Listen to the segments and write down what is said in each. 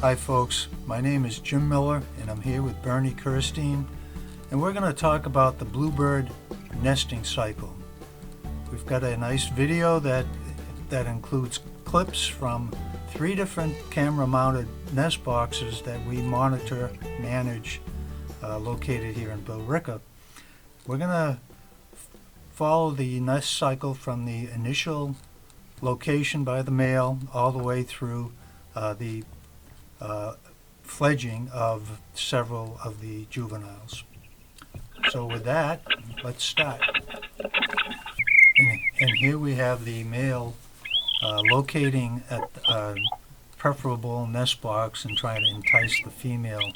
Hi folks, my name is Jim Miller and I'm here with Bernie Kirstein, and we're going to talk about the bluebird nesting cycle. We've got a nice video that includes clips from 3 different camera mounted nest boxes that we manage located here in Billerica. We're going to follow the nest cycle from the initial location by the male all the way through the fledging of several of the juveniles. So with that, let's start. And here we have the male locating at a preferable nest box and trying to entice the female.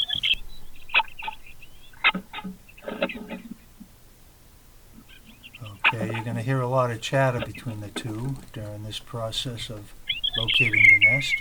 Okay, you're going to hear a lot of chatter between the two during this process of locating the nest.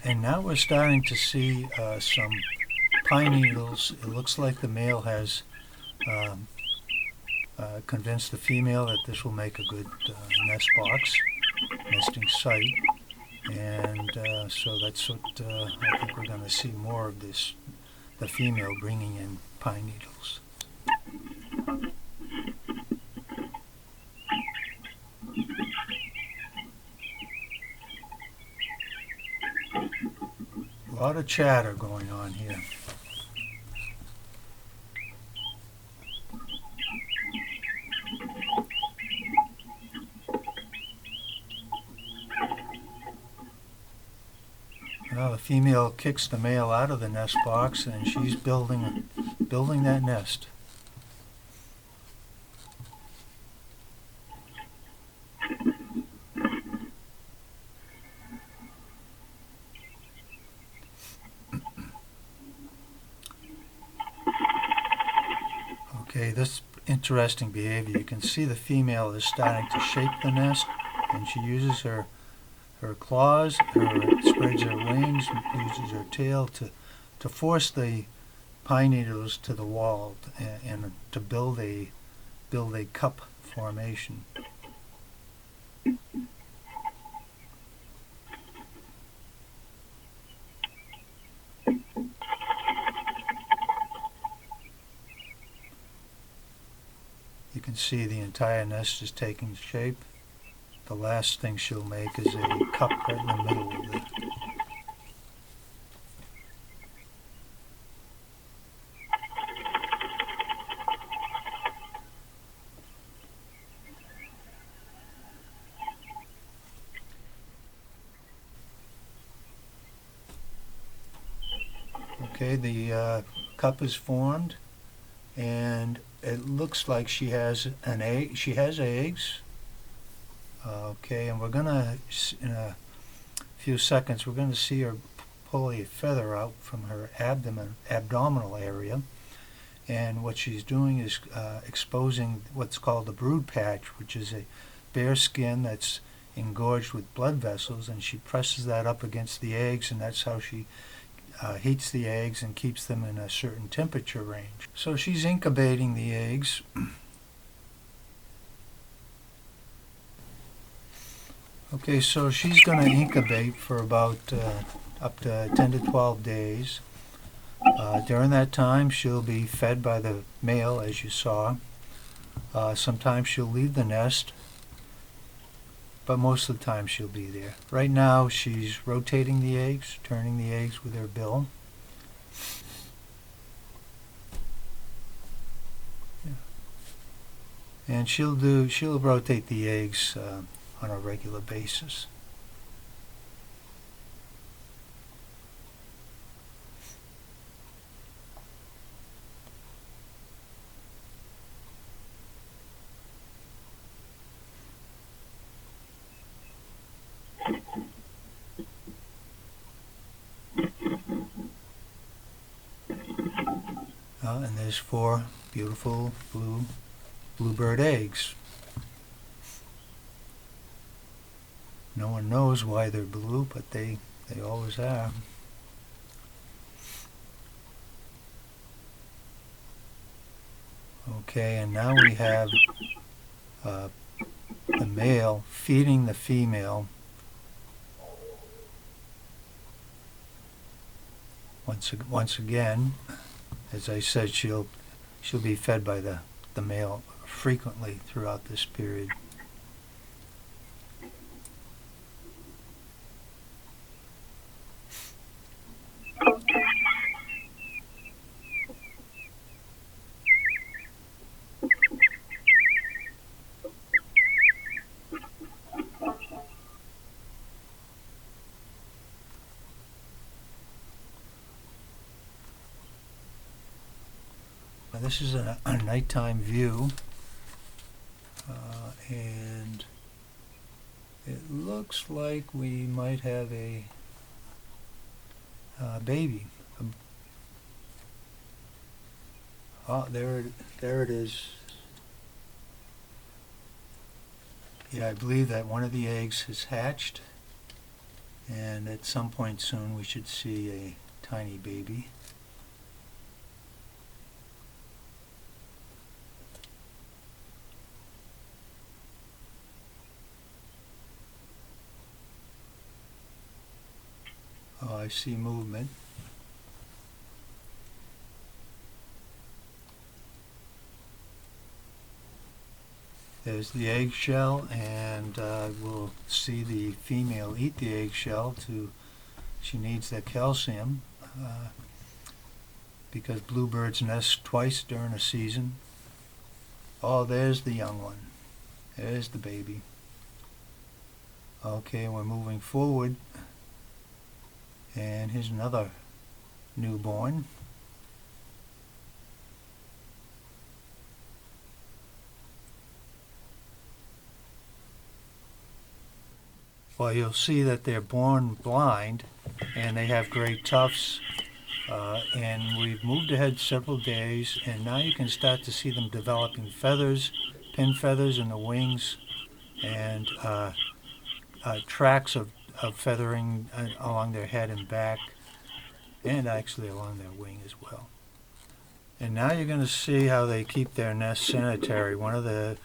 And now we're starting to see some pine needles. It looks like the male has convinced the female that this will make a good nesting site. And so that's what I think we're going to see more of this, the female bringing in pine needles. A lot of chatter going on here. Now the female kicks the male out of the nest box and she's building that nest. Okay, this interesting behavior. You can see the female is starting to shape the nest, and she uses her claws, spreads her wings, uses her tail to force the pine needles to the wall and to build a cup formation. You can see the entire nest is taking shape. The last thing she'll make is a cup right in the middle of it. Okay, the cup is formed, and it looks like she has an egg. She has eggs. Okay, and we're gonna, in a few seconds, we're gonna see her pull a feather out from her abdominal area, and what she's doing is exposing what's called the brood patch, which is a bare skin that's engorged with blood vessels, and she presses that up against the eggs, and that's how she heats the eggs and keeps them in a certain temperature range. So she's incubating the eggs. Okay, so she's going to incubate for about up to 10 to 12 days. During that time, she'll be fed by the male, as you saw. Sometimes she'll leave the nest, but most of the time she'll be there. Right now, she's rotating the eggs, turning the eggs with her bill. And she'll rotate the eggs on a regular basis. And there's 4 beautiful bluebird eggs. No one knows why they're blue, but they always are. Okay, and now we have the male feeding the female. Once again, as I said, she'll be fed by the male frequently throughout this period. Now this is a nighttime view, and it looks like we might have a baby. Oh, there it is. Yeah, I believe that one of the eggs has hatched, and at some point soon we should see a tiny baby. Oh, I see movement. There's the eggshell, and we'll see the female eat the eggshell. She needs that calcium because bluebirds nest twice during a season. Oh, there's the young one. There's the baby. Okay, we're moving forward, and here's another newborn. Well, you'll see that they're born blind, and they have gray tufts, and we've moved ahead several days, and now you can start to see them developing feathers, pin feathers in the wings, and tracks of feathering along their head and back, and actually along their wing as well. And now you're going to see how they keep their nest sanitary. One of the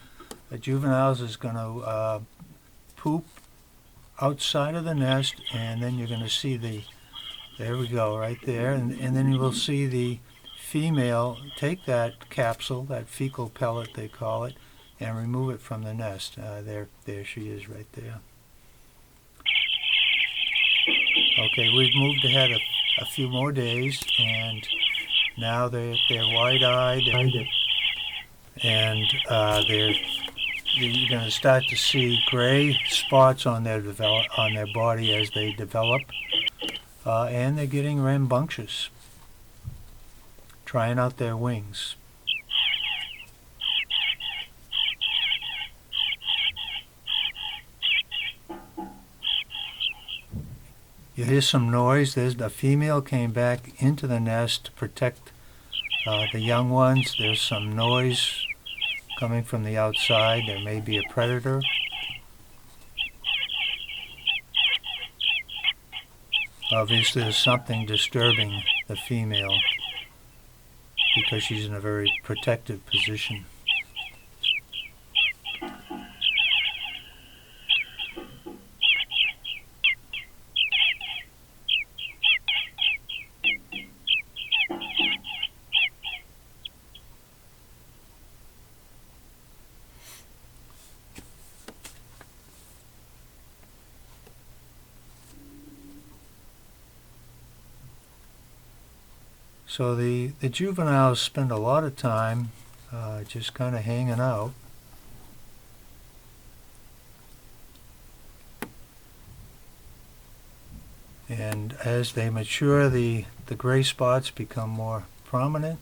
juveniles is going to poop outside of the nest, and then you're going to see there we go, right there, and then you will see the female take that capsule, that fecal pellet they call it, and remove it from the nest. There she is right there. Okay, we've moved ahead a few more days, and now they're wide-eyed, and you're going to start to see gray spots on their body as they develop, and they're getting rambunctious, trying out their wings. You hear some noise. There's the female came back into the nest to protect the young ones. There's some noise coming from the outside. There may be a predator. Obviously there's something disturbing the female because she's in a very protective position. So the juveniles spend a lot of time just kind of hanging out. And as they mature, the gray spots become more prominent,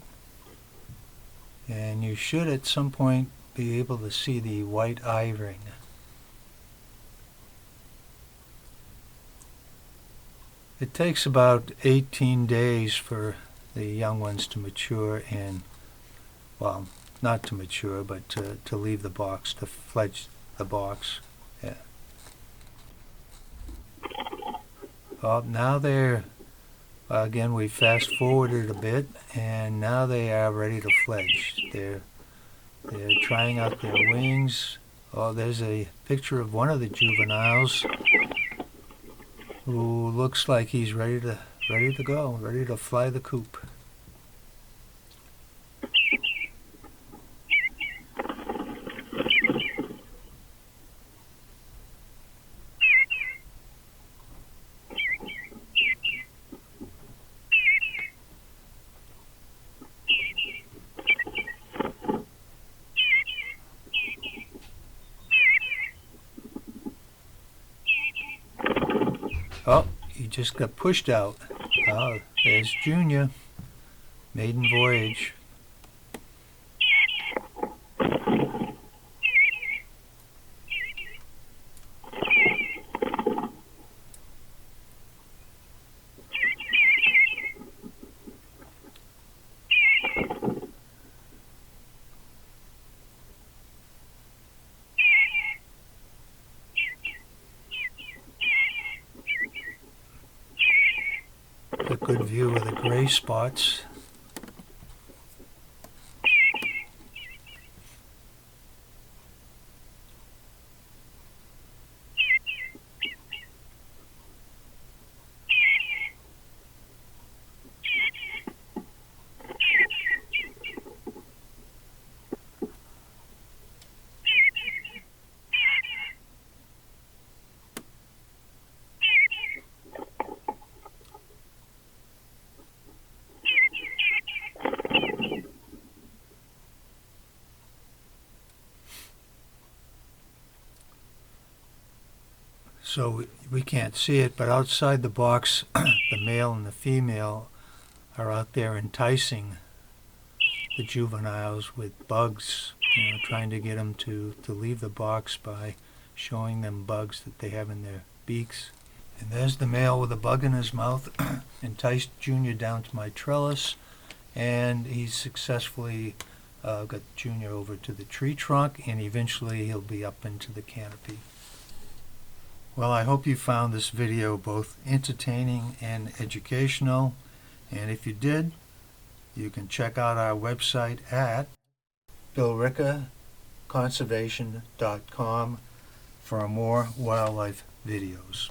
and you should at some point be able to see the white eye ring. It takes about 18 days for the young ones to mature and, well, not to mature, but to leave the box, to fledge the box. Yeah. Well, now they're, again, we fast forwarded a bit, and now they are ready to fledge. They're trying out their wings. Oh, there's a picture of one of the juveniles who looks like he's ready to go, ready to fly the coop. Oh, he just got pushed out. Oh, there's Junior. Maiden voyage. A good view of the gray spots. So we can't see it, but outside the box, the male and the female are out there enticing the juveniles with bugs, trying to get them to leave the box by showing them bugs that they have in their beaks. And there's the male with a bug in his mouth, enticed Junior down to my trellis, and he's successfully got Junior over to the tree trunk, and eventually he'll be up into the canopy. Well, I hope you found this video both entertaining and educational, and if you did, you can check out our website at billrickaconservation.com for more wildlife videos.